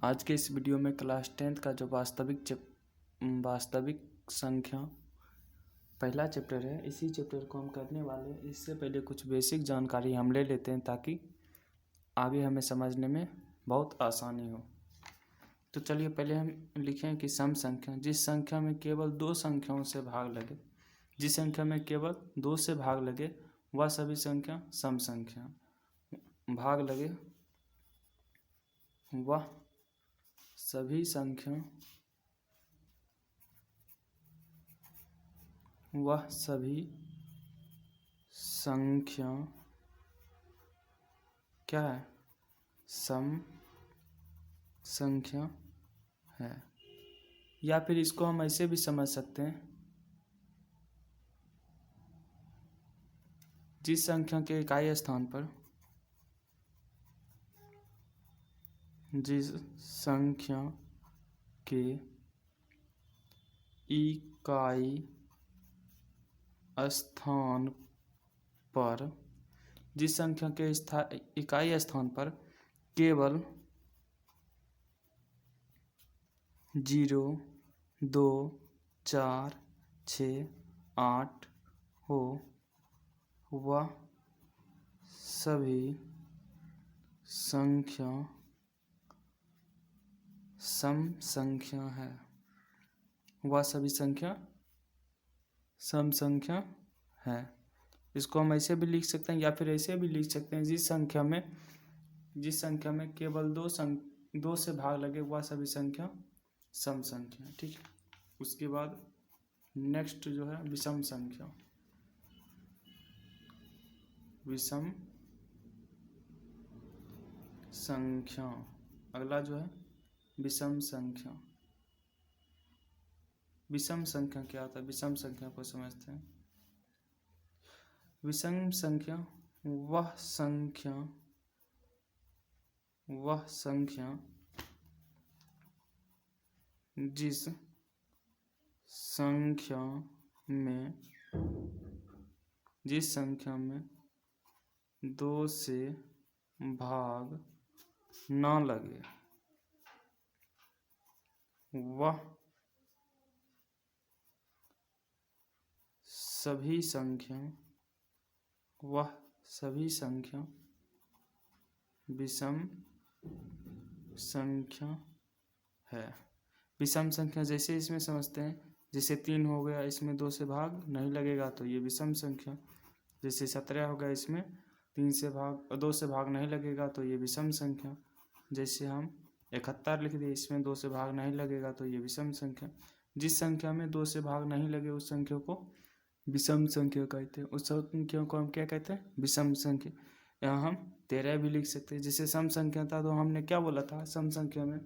आज के इस वीडियो में क्लास 10th का जो वास्तविक संख्या पहला चैप्टर है, इसी चैप्टर को हम करने वाले हैं। इससे पहले कुछ बेसिक जानकारी हम ले लेते हैं ताकि आगे हमें समझने में बहुत आसानी हो। तो चलिए पहले हम लिखें कि सम संख्या, जिस संख्या में केवल दो संख्याओं से भाग लगे, जिस संख्या में केवल दो से भाग लगे वह सभी संख्या सम संख्या। भाग लगे वह सभी संख्या क्या है? सम संख्या है। या फिर इसको हम ऐसे भी समझ सकते हैं, जिस संख्या के इकाई स्थान पर जिस संख्या के इकाई स्थान पर जिस संख्या के इकाई स्थान पर केवल 0, 2, 4, 6, 8 हो वह सभी संख्या सम संख्या है। वह सभी संख्या सम संख्या है। इसको हम ऐसे भी लिख सकते हैं या फिर ऐसे भी लिख सकते हैं, जिस संख्या में केवल दो से भाग लगे वह सभी संख्या सम संख्या। ठीक है। उसके बाद नेक्स्ट जो है विषम संख्या। विषम संख्या अगला जो है विषम संख्या। विषम संख्या क्या होता है? विषम संख्या को समझते हैं। विषम संख्या वह संख्या जिस संख्या में दो से भाग ना लगे वह सभी संख्या विषम संख्या है। विषम संख्या जैसे इसमें समझते हैं, जैसे 3 हो गया, इसमें 2 से भाग नहीं लगेगा तो ये विषम संख्या। जैसे 17 हो गया, इसमें 2 से भाग नहीं लगेगा तो ये विषम संख्या। जैसे हम 71 लिख दिए, इसमें 2 से भाग नहीं लगेगा तो ये विषम संख्या। जिस संख्या में 2 से भाग नहीं लगे उस संख्या को विषम संख्या कहते हैं। उस संख्या को हम क्या कहते हैं? विषम संख्या। यहाँ हम 13 भी लिख सकते हैं। जैसे सम संख्या था तो हमने क्या बोला था? सम संख्या में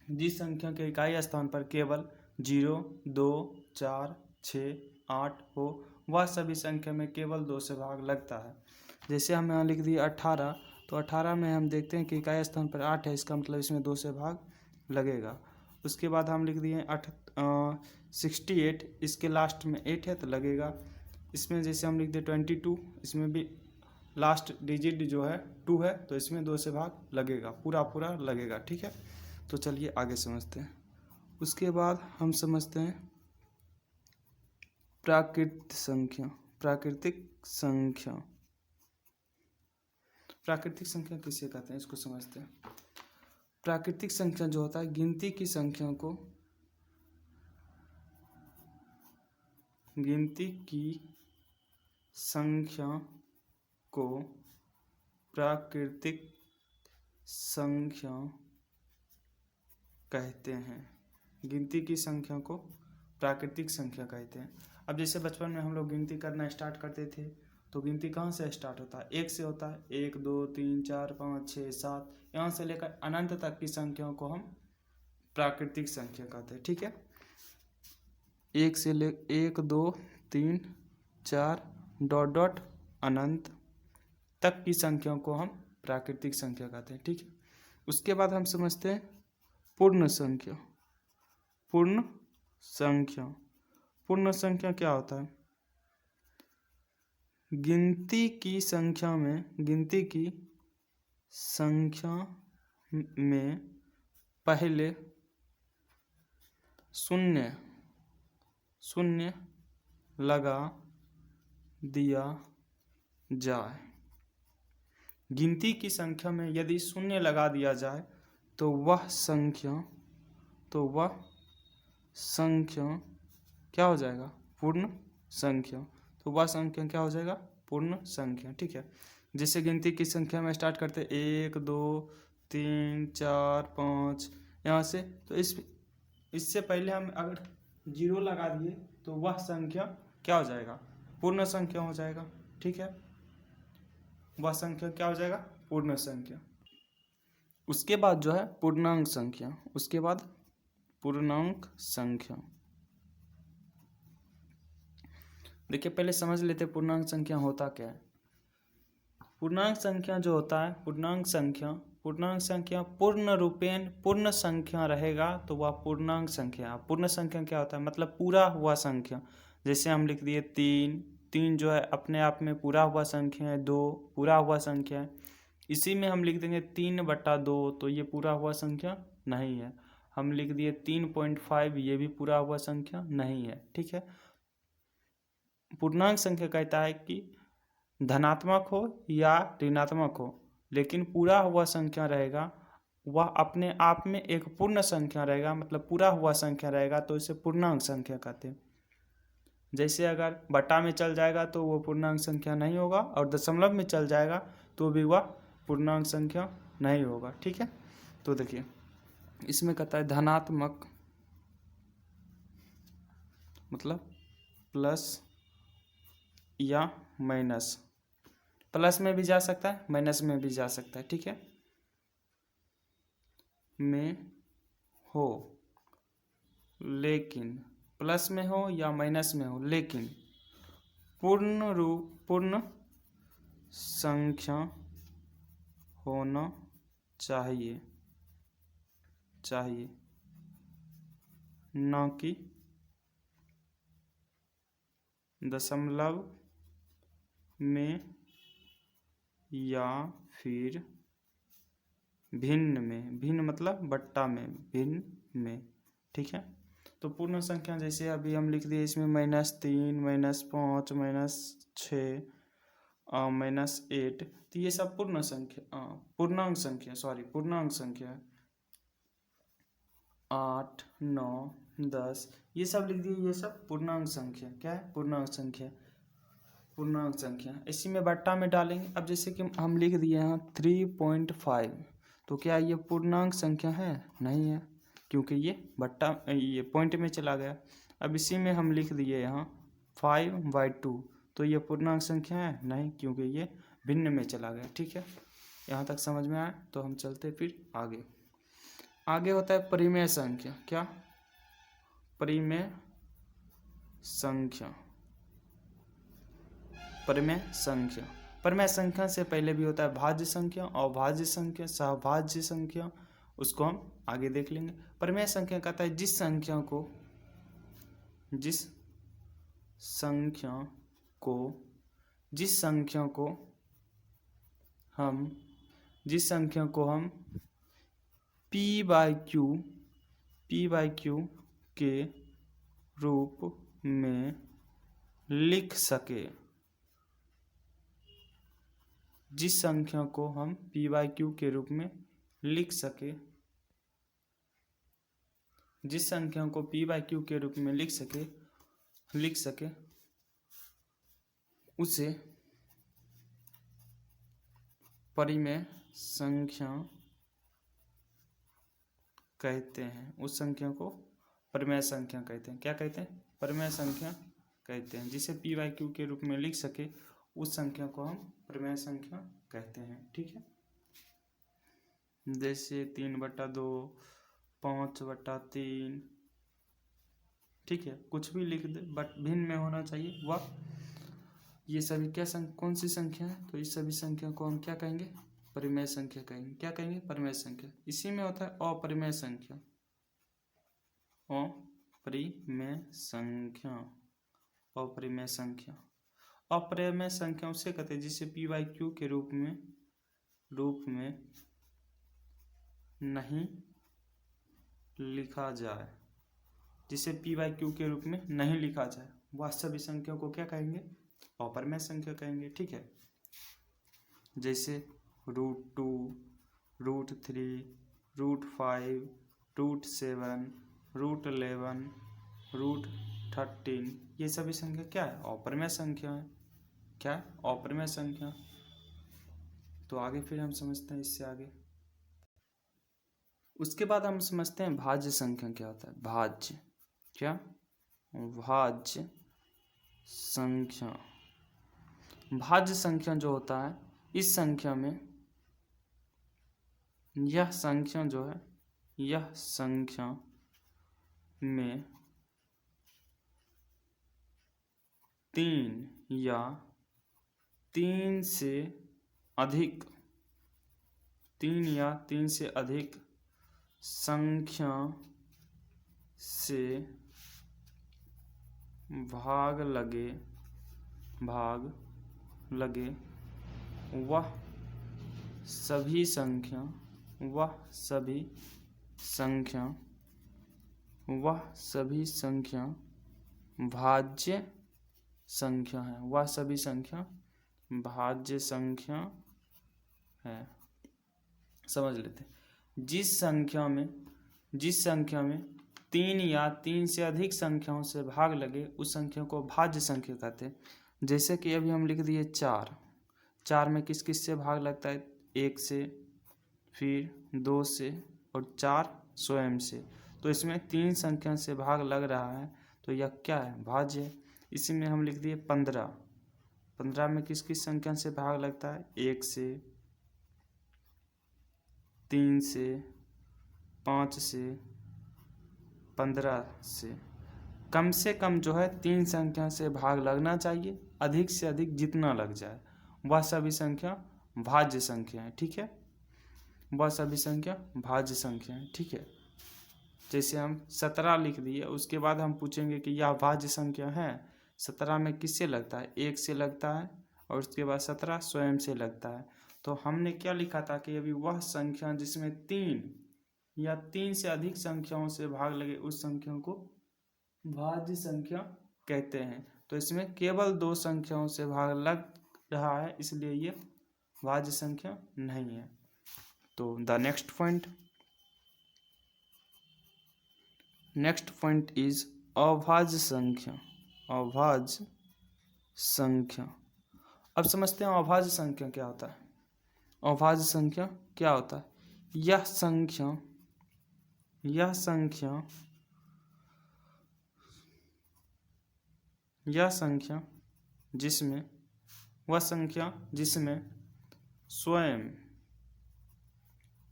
जिस संख्या के इकाई स्थान पर केवल 0, 2, 4, 6, 8 हो वह सभी संख्या में केवल 2 से भाग लगता है। जैसे हम यहाँ लिख दिए 18, तो 18 में हम देखते हैं कि इकाई स्थान पर 8 है, इसका मतलब इसमें 2 से भाग लगेगा। उसके बाद हम लिख दिए 68, इसके लास्ट में 8 है तो लगेगा। इसमें जैसे हम लिख दिए 22, इसमें भी लास्ट डिजिट जो है 2 है तो इसमें 2 से भाग लगेगा, पूरा लगेगा। ठीक है। तो चलिए आगे समझते हैं। उसके बाद हम समझते हैं प्राकृतिक संख्या। प्राकृतिक संख्या किसे कहते हैं, इसको समझते हैं। प्राकृतिक संख्या जो होता है, गिनती की संख्या को प्राकृतिक संख्या कहते हैं। गिनती की संख्या को प्राकृतिक संख्या कहते हैं। अब जैसे बचपन में हम लोग गिनती करना स्टार्ट करते थे तो गिनती कहाँ से स्टार्ट होता है? 1 से होता है। 1, 2, 3, 4, 5, 6, 7, यहाँ से लेकर अनंत तक की संख्याओं को हम प्राकृतिक संख्या कहते हैं। ठीक है। 1, 2, 3, 4 डॉट अनंत तक की संख्याओं को हम प्राकृतिक संख्या कहते हैं। ठीक है। उसके बाद हम समझते हैं पूर्ण संख्या। पूर्ण संख्या क्या होता है? गिनती की संख्या में पहले शून्य शून्य लगा दिया जाए। गिनती की संख्या में यदि शून्य लगा दिया जाए तो वह संख्या क्या हो जाएगा? पूर्ण संख्या। तो वह संख्या क्या हो जाएगा? पूर्ण संख्या। ठीक है, जैसे गिनती की संख्या में स्टार्ट करते 1 2 3 4 5 यहाँ से, तो इससे पहले हम अगर 0 लगा दिए तो वह संख्या क्या हो जाएगा? पूर्ण संख्या हो जाएगा। ठीक है, वह संख्या क्या हो जाएगा? पूर्ण संख्या। उसके बाद जो है पूर्णांक संख्या। उसके बाद पूर्णांक संख्या। देखिए पहले समझ लेते पूर्णांक संख्या होता क्या है। पूर्णांक संख्या जो होता है, पूर्णांक संख्या पूर्ण रूपेण पूर्ण संख्या रहेगा तो वह पूर्णांक संख्या। पूर्ण संख्या क्या होता है? मतलब पूरा हुआ संख्या। जैसे हम लिख दिए 3 जो है अपने आप में पूरा हुआ संख्या है। 2 पूरा हुआ संख्या है। इसी में हम लिख देंगे 3/2, तो ये पूरा हुआ संख्या नहीं है। हम लिख दिए 3.5, ये भी पूरा हुआ संख्या नहीं है। ठीक है, पूर्णांक संख्या कहता है कि धनात्मक हो या ऋणात्मक हो, लेकिन पूरा हुआ संख्या रहेगा, वह अपने आप में एक पूर्ण संख्या रहेगा, मतलब पूरा हुआ संख्या रहेगा, तो इसे पूर्णांक संख्या कहते हैं। जैसे अगर बटा में चल जाएगा तो वो पूर्णांक संख्या नहीं होगा, और दशमलव में चल जाएगा तो भी वह पूर्णांक संख्या नहीं होगा। ठीक है, तो देखिए इसमें कहता है धनात्मक मतलब प्लस या माइनस। प्लस में भी जा सकता है, माइनस में भी जा सकता है। ठीक है, में हो, लेकिन प्लस में हो या माइनस में हो, लेकिन पूर्ण संख्या होना चाहिए न कि दशमलव में या फिर भिन्न में। भिन्न मतलब बट्टा में, भिन्न में। ठीक है, तो पूर्ण संख्या जैसे अभी हम लिख दिए इसमें -3 -5 -6 -8, तो ये सब पूर्णांक संख्या है। 8 9 10 ये सब लिख दिए, ये सब पूर्णांक संख्या। क्या है? पूर्णांक संख्या। इसी में बट्टा में डालेंगे। अब जैसे कि हम लिख दिए यहाँ 3.5, तो क्या ये पूर्णांक संख्या है? नहीं है, क्योंकि ये पॉइंट में चला गया। अब इसी में हम लिख दिए यहाँ 5/2, तो ये पूर्णांक संख्या है? नहीं, क्योंकि ये भिन्न में चला गया। ठीक है, यहाँ तक समझ में आया? तो हम चलते फिर आगे होता है परिमेय संख्या। क्या? परिमेय संख्या से पहले भी होता है भाज्य संख्या, अभाज्य संख्या, सहभाज्य संख्या। उसको हम आगे देख लेंगे। परिमेय संख्या कहता है जिस संख्या को हम p/q के रूप में लिख सके। जिस संख्या को हम p/q के रूप में लिख सके, उसे परिमेय संख्या कहते हैं। उस संख्या को परिमेय संख्या कहते हैं। क्या कहते हैं? परिमेय संख्या कहते हैं। जिसे p/q के रूप में लिख सके उस संख्या को हम परिमेय संख्या कहते हैं। ठीक है, जैसे 3/2 5/3। ठीक है, कुछ भी लिख दे, बट भिन्न में होना चाहिए वह। ये सभी कौन सी संख्या है? तो इस सभी संख्या को हम क्या कहेंगे? परिमेय संख्या कहेंगे। क्या कहेंगे? परिमेय संख्या। इसी में होता है अपरिमेय संख्या। अपरिमेय संख्या उसे कहते हैं जिसे p/q के रूप में नहीं लिखा जाए, जिसे p/q के रूप में नहीं लिखा जाए, वह सभी संख्याओं को क्या कहेंगे? अपरिमेय संख्या कहेंगे। ठीक है, जैसे √2, √3, √5, √7, √11, √13, ये सभी संख्या क्या है? अपरिमेय संख्या है। क्या है? अपरिमेय संख्या। तो आगे फिर हम समझते हैं इससे आगे। उसके बाद हम समझते हैं भाज्य संख्या क्या होता है। भाज्य, क्या? भाज्य संख्या। भाज्य संख्या जो होता है, इस संख्या में यह संख्या जो है, यह संख्या में 3 या 3 से अधिक, 3 या 3 से अधिक संख्या से भाग लगे वह सभी संख्या भाज्य संख्या है। वह सभी संख्या भाज्य संख्या है। समझ लेते हैं। जिस संख्या में 3 या 3 से अधिक संख्याओं से भाग लगे, उस संख्या को भाज्य संख्या कहते हैं। जैसे कि अभी हम लिख दिए 4 में किस किस से भाग लगता है? 1 से, फिर 2 से और 4 स्वयं से। तो इसमें 3 संख्या से भाग लग रहा है, तो यह क्या है? भाज्य है। इसी में हम लिख दिए 15 में किस किस संख्या से भाग लगता है? 1 से, 3 से, 5 से, 15 से। कम से कम जो है 3 संख्या से भाग लगना चाहिए, अधिक से अधिक जितना लग जाए वह सभी संख्या भाज्य संख्या है। ठीक है, वह सभी संख्या भाज्य संख्या है। ठीक है, जैसे हम 17 लिख दिए, उसके बाद हम पूछेंगे कि यह भाज्य संख्या है। 17 में किससे लगता है? 1 से लगता है, और उसके बाद 17 स्वयं से लगता है। तो हमने क्या लिखा था कि अभी वह संख्या जिसमें 3 या 3 से अधिक संख्याओं से भाग लगे, उस संख्या को भाज्य संख्या कहते हैं। तो इसमें केवल 2 संख्याओं से भाग लग रहा है, इसलिए ये भाज्य संख्या नहीं है। तो द नेक्स्ट पॉइंट इज अभाज्य संख्या। अभाज्य संख्या। अब समझते हैं अभाज्य संख्या क्या होता है। अभाज्य संख्या क्या होता है? यह संख्या जिसमें, वह संख्या जिसमें स्वयं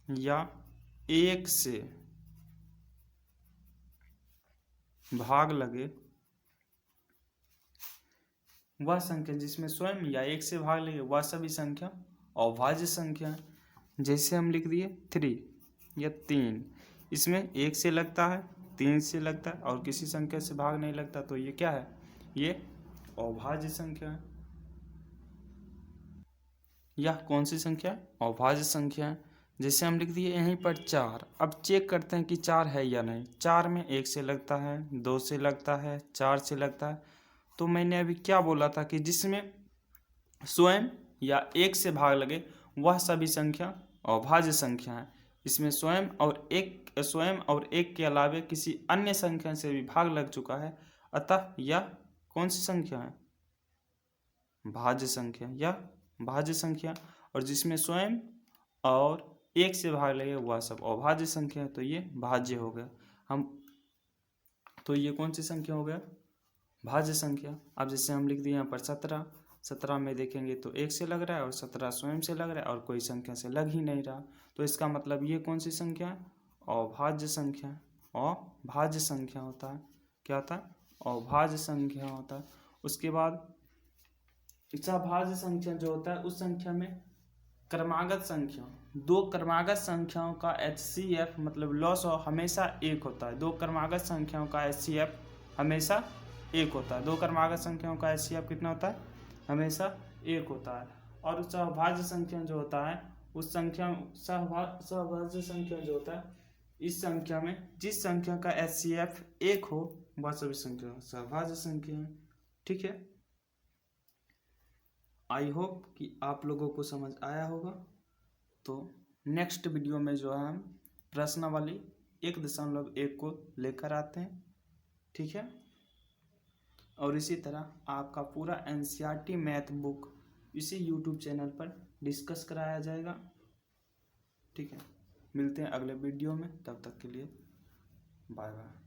या 1 से भाग लगे, वह संख्या जिसमें स्वयं या 1 से भाग लगे, वह सभी संख्या अभाज्य संख्या है। जैसे हम लिख दिए 3 या 3, इसमें 1 से लगता है, 3 से लगता है और किसी संख्या से भाग नहीं लगता, तो ये क्या है? ये अभाज्य संख्या है। यह कौन सी संख्या है? अभाज्य संख्या है। जैसे हम लिख दिए यहीं पर 4। अब चेक करते हैं कि 4 है या नहीं। 4 में 1 से लगता है, 2 से लगता है, 4 से लगता है। तो मैंने अभी क्या बोला था कि जिसमें स्वयं या 1 से भाग लगे, वह सभी संख्या अभाज्य संख्या है। इसमें स्वयं और एक के अलावे किसी अन्य संख्या से भी भाग लग चुका है, अतः यह कौन सी संख्या है? भाज्य संख्या या भाज्य संख्या। और जिसमें स्वयं और 1 से भाग लगे, वह सब अभाज्य संख्या है, तो ये भाज्य हो गया। तो ये कौन सी संख्या हो गया? भाज्य संख्या। अब जैसे हम लिख दिए यहाँ पर 17 में देखेंगे तो 1 से लग रहा है और 17 स्वयं से लग रहा है और कोई संख्या से लग ही नहीं रहा, तो इसका मतलब ये कौन सी संख्या है? अभाज्य संख्या। अभाज्य संख्या होता है। क्या होता है? अभाज्य संख्या होता है। उसके बाद सभाज्य संख्या जो होता है, उस संख्या में क्रमागत संख्या, 2 क्रमागत संख्याओं का HCF मतलब लॉस हमेशा 1 होता है। 2 क्रमागत संख्याओं का HCF हमेशा 1 होता है। 2 क्रमागत संख्याओं का HCF कितना होता है? हमेशा 1 होता है। और सहभाज्य संख्या जो होता है, उस संख्या सहभाज्य संख्या जो होता है, इस संख्या में जिस संख्या का HCF 1 हो वह सभी संख्या सहभाज्य संख्या है। ठीक है, आई होप कि आप लोगों को समझ आया होगा। तो नेक्स्ट वीडियो में जो है हम प्रश्नावली 1.1 को लेकर आते हैं। ठीक है, और इसी तरह आपका पूरा NCERT मैथ बुक इसी YouTube चैनल पर डिस्कस कराया जाएगा। ठीक है, मिलते हैं अगले वीडियो में, तब तक के लिए बाय बाय।